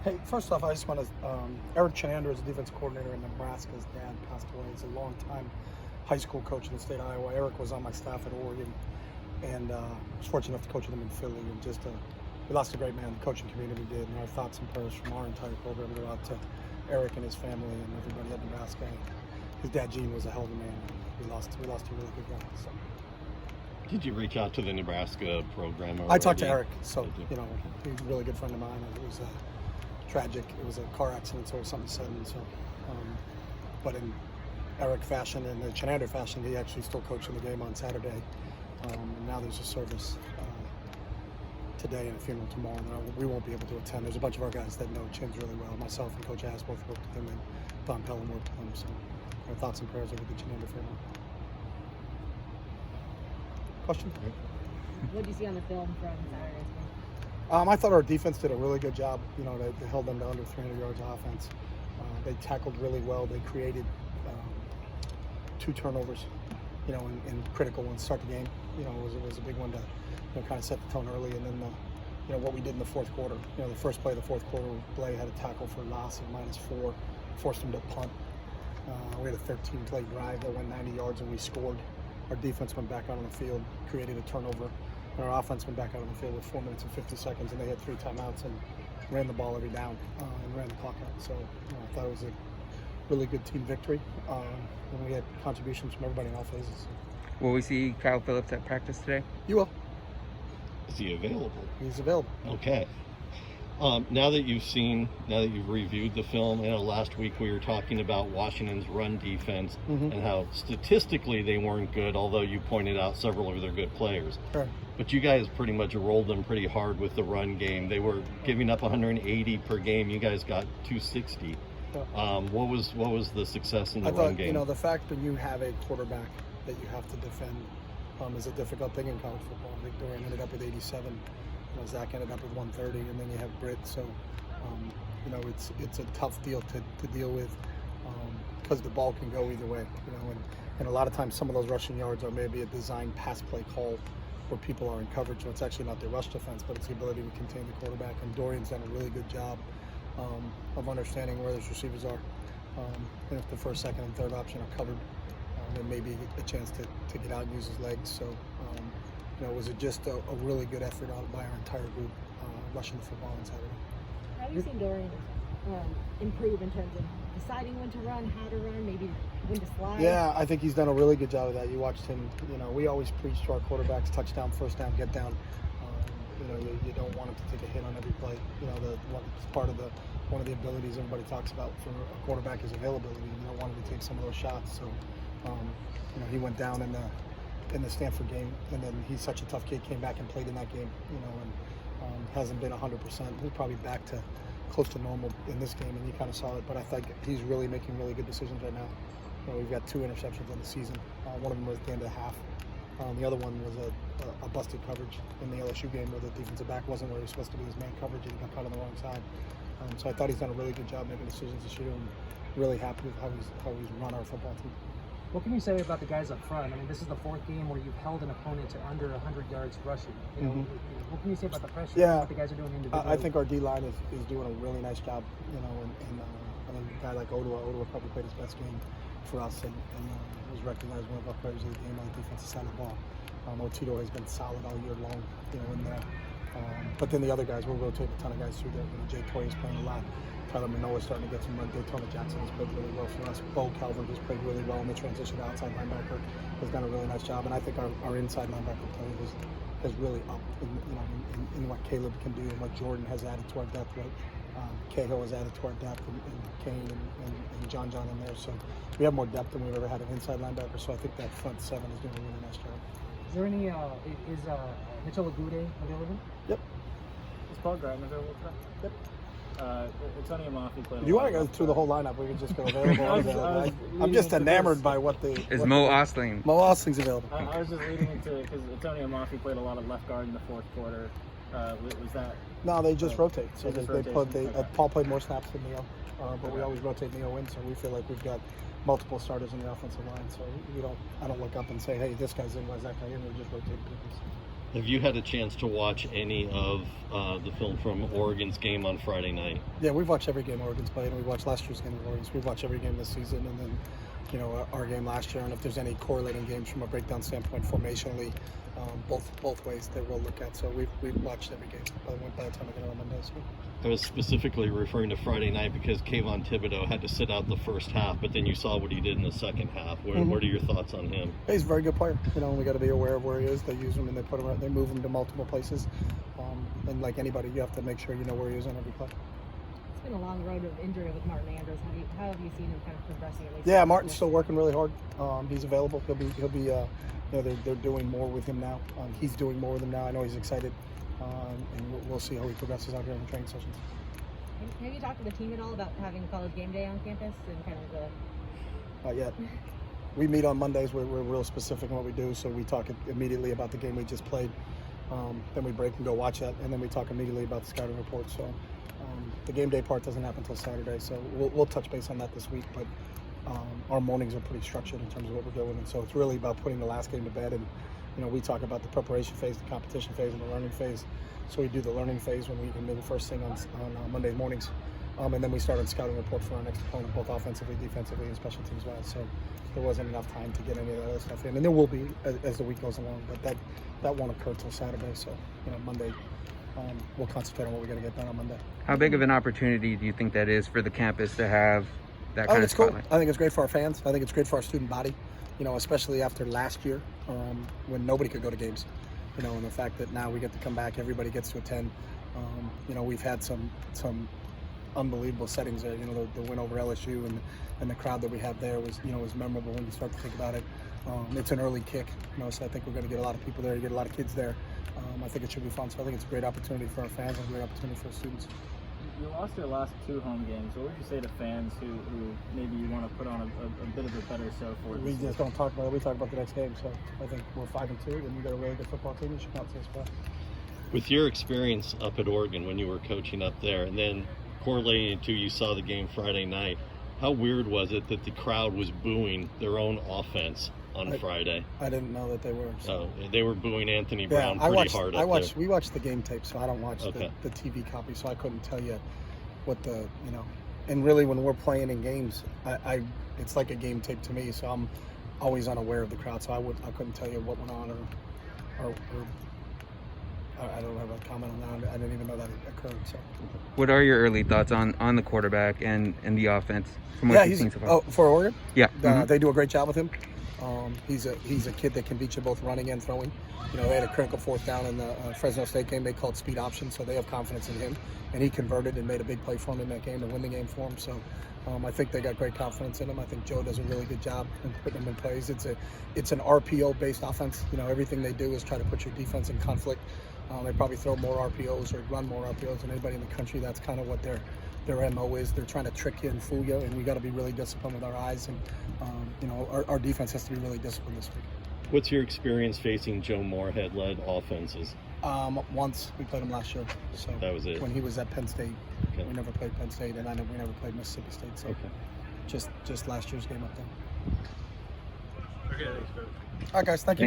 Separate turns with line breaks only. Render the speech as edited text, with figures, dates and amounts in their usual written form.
Hey, first off, I just want to, Eric Chenander is a defense coordinator in Nebraska. His dad passed away. He's a longtime high school coach in the state of Iowa. Eric was on my staff at Oregon, and I was fortunate enough to coach with him in Philly. And just, we lost a great man, the coaching community did, and our thoughts and prayers from our entire program go out to Eric and his family and everybody at Nebraska. And his dad, Gene, was a hell of a man. We lost a really good guy. So.
Did you reach out to the Nebraska program already?
I talked to Eric, so, he's a really good friend of mine. And it was tragic. It was a car accident, so it was something sudden. So, but in Eric fashion and the Chenander fashion, he actually still coaching the game on Saturday. And now there's a service today and a funeral tomorrow. And we won't be able to attend. There's a bunch of our guys that know Chins really well. Myself and Coach Ass both worked with him, and Don Pellin worked with him. So our thoughts and prayers are with the Chenander family. Question?
What did you see on the film from Saturday's game?
I thought our defense did a really good job. They held them to under 300 yards of offense. They tackled really well. They created 2 turnovers, and critical ones start the game. It was a big one to kind of set the tone early. And then what we did in the fourth quarter. The first play of the fourth quarter, Blay had a tackle for loss of -4, forced him to punt. We had a 13-play drive that went 90 yards and we scored. Our defense went back out on the field, created a turnover, and our offense went back out on the field with 4 minutes and 50 seconds, and they had 3 timeouts and ran the ball every down and ran the clock out. So I thought it was a really good team victory, and we had contributions from everybody in all phases.
Will we see Kyle Phillips at practice today?
You will.
Is he available?
He's available.
Okay. Now that you've reviewed the film, I know last week we were talking about Washington's run defense and how statistically they weren't good, although you pointed out several of their good players.
Sure.
But you guys pretty much rolled them pretty hard with the run game. They were giving up 180 per game. You guys got 260.
Yeah.
What was the success in the
I
run
thought,
game?
the fact that you have a quarterback that you have to defend is a difficult thing in college football. Vic Dorian ended up with 87. Zach ended up with 130, and then you have Britt. So, it's a tough deal to deal with because the ball can go either way. And a lot of times some of those rushing yards are maybe a design pass play call where people are in coverage. So it's actually not their rush defense, but it's the ability to contain the quarterback. And Dorian's done a really good job of understanding where those receivers are. And if the first, second, and third option are covered, then maybe a chance to get out and use his legs. So. It was just a really good effort out by our entire group rushing the football on Saturday.
How have you seen Dorian improve in terms of deciding when to run, how to run, maybe when to slide?
Yeah, I think he's done a really good job of that. You watched him, we always preach to our quarterbacks, touchdown, first down, get down. You don't want him to take a hit on every play. One of the abilities everybody talks about for a quarterback is availability. You don't want him to take some of those shots. So, he went down in the Stanford game, and then he's such a tough kid, came back and played in that game, and hasn't been 100%. He's probably back to close to normal in this game, and you kind of saw it, but I think he's really making really good decisions right now. We've got 2 interceptions on the season. One of them was at the end of the half. The other one was a busted coverage in the LSU game where the defensive back wasn't where he was supposed to be, his man coverage, and he got caught on the wrong side. So I thought he's done a really good job making decisions this year, and really happy with how he's run our football team.
What can you say about the guys up front? I mean, this is the 4th game where you've held an opponent to under 100 yards rushing. What can you say about the pressure and what the guys are doing individually?
I think our D-line is doing a really nice job, and I think a guy like Ottawa probably played his best game for us and was recognized one of our players of the game on the defensive side of the ball. Otito has been solid all year long, in there. But then the other guys, we'll rotate a ton of guys through there. Jay Toye is playing a lot. Tyler Manoa is starting to get some run. Daytona Jackson has played really well for us. Bo Calvert has played really well in the transition to outside linebacker. Has done a really nice job, and I think our inside linebacker play has really upped in what Caleb can do and what Jordan has added to our depth. Right, Cahill has added to our depth, and Kane and John in there. So we have more depth than we've ever had an inside linebacker. So I think that front 7 is doing a really nice job.
Is there any? Is Mitchell Agude available?
Yep.
Is Paul Grattan available?
Yep.
Tony Amafi played.
If you want to go through the whole lineup, we can just go available. I'm just enamored by what the.
Is Mo Osling?
Mo Osling's available.
I was just leading into because Tony Amafi played a lot of left guard in the 4th quarter. Was that?
No, they just rotate. So
Okay.
Paul played more snaps than Neo, but we always rotate Neo in, so we feel like we've got multiple starters in the offensive line. So I don't look up and say, hey, this guy's in, why is that guy in? We just rotate people.
Have you had a chance to watch any of the film from Oregon's game on Friday night?
Yeah, we've watched every game Oregon's played, and we watched last year's game of Oregon's. We've watched every game this season, and then, you know, our game last year. And if there's any correlating games from a breakdown standpoint, formationally, both ways that we'll look at. So we've watched every game by the time I get on Monday. So.
I was specifically referring to Friday night because Kayvon Thibodeau had to sit out the first half, but then you saw what he did in the second half. What are your thoughts on him?
He's a very good player. You know, we got to be aware of where he is. They use him and they move him to multiple places. And like anybody, you have to make sure you know where he is on every play.
It's been a long road of injury with Martin Andrews. How have you seen him kind of progressing at least?
Yeah, Martin's still working really hard. He's available. He'll be. You know, they're doing more with him now. He's doing more with him now. I know he's excited, and we'll see how he progresses out here in the training sessions.
Have you talked to the team at all about having college game day on campus and kind of the?
Not yet. We meet on Mondays. We're real specific in what we do, so we talk immediately about the game we just played. Then we break and go watch that, and then we talk immediately about the scouting report. So the game day part doesn't happen until Saturday, so we'll touch base on that this week. But our mornings are pretty structured in terms of what we're doing, and so it's really about putting the last game to bed. And you know, we talk about the preparation phase, the competition phase, and the learning phase. So we do the learning phase when we can do the first thing on Monday mornings, and then we start on scouting report for our next opponent, both offensively, defensively, and special teams wise. So there wasn't enough time to get any of that other stuff in, and there will be as the week goes along. But that won't occur till Saturday. So you know, Monday we'll concentrate on what we're going to get done on Monday.
How big of an opportunity do you think that is for the campus to have that
I
kind
think
of
it's cool.
spotlight?
I think it's great for our fans. I think it's great for our student body. You know, especially after last year when nobody could go to games. You know, and the fact that now we get to come back, everybody gets to attend. You know, we've had some unbelievable settings there. You know, the win over LSU and the crowd that we had there was memorable when you start to think about it. It's an early kick, you know, so I think we're going to get a lot of people there, get a lot of kids there. I think it should be fun. So I think it's a great opportunity for our fans and a great opportunity for our students.
You lost your last 2 home games. What would you say to fans who maybe you want to put on a bit of a better show for?
We just don't talk about it. We talk about the next game. So I think we're 5-2, and you got a really good football team. You should not say spot.
With your experience up at Oregon when you were coaching up there, and then correlating it to you saw the game Friday night, how weird was it that the crowd was booing their own offense on Friday?
I didn't know that they were. So.
Oh, they were booing Anthony Brown pretty hard up there.
We watched the game tape, so I don't watch
Okay.
the TV copy, so I couldn't tell you what and really when we're playing in games, it's like a game tape to me, so I'm always unaware of the crowd, so I couldn't tell you what went on or I don't have a comment on that. I didn't even know that it occurred. So.
What are your early thoughts on the quarterback and the offense from what you've seen so far?
Oh, for Oregon?
Yeah.
They do a great job with him. He's a kid that can beat you both running and throwing. You know, they had a critical 4th down in the Fresno State game. They called speed option, so they have confidence in him. And he converted and made a big play for him in that game to win the game for him. So I think they got great confidence in him. I think Joe does a really good job in putting him in plays. It's an RPO-based offense. You know, everything they do is try to put your defense in conflict. They probably throw more RPOs or run more RPOs than anybody in the country. That's kind of what their MO is. They're trying to trick you and fool you, and we got to be really disciplined with our eyes. And you know, our defense has to be really disciplined this week.
What's your experience facing Joe Moorhead-led offenses?
Once we played him last year. So
That was it.
When he was at Penn State,
Okay.
we never played Penn State, and we never played Mississippi State. So
Okay.
just last year's game up there.
Okay, thanks, Coach.
All right, guys. Thank you.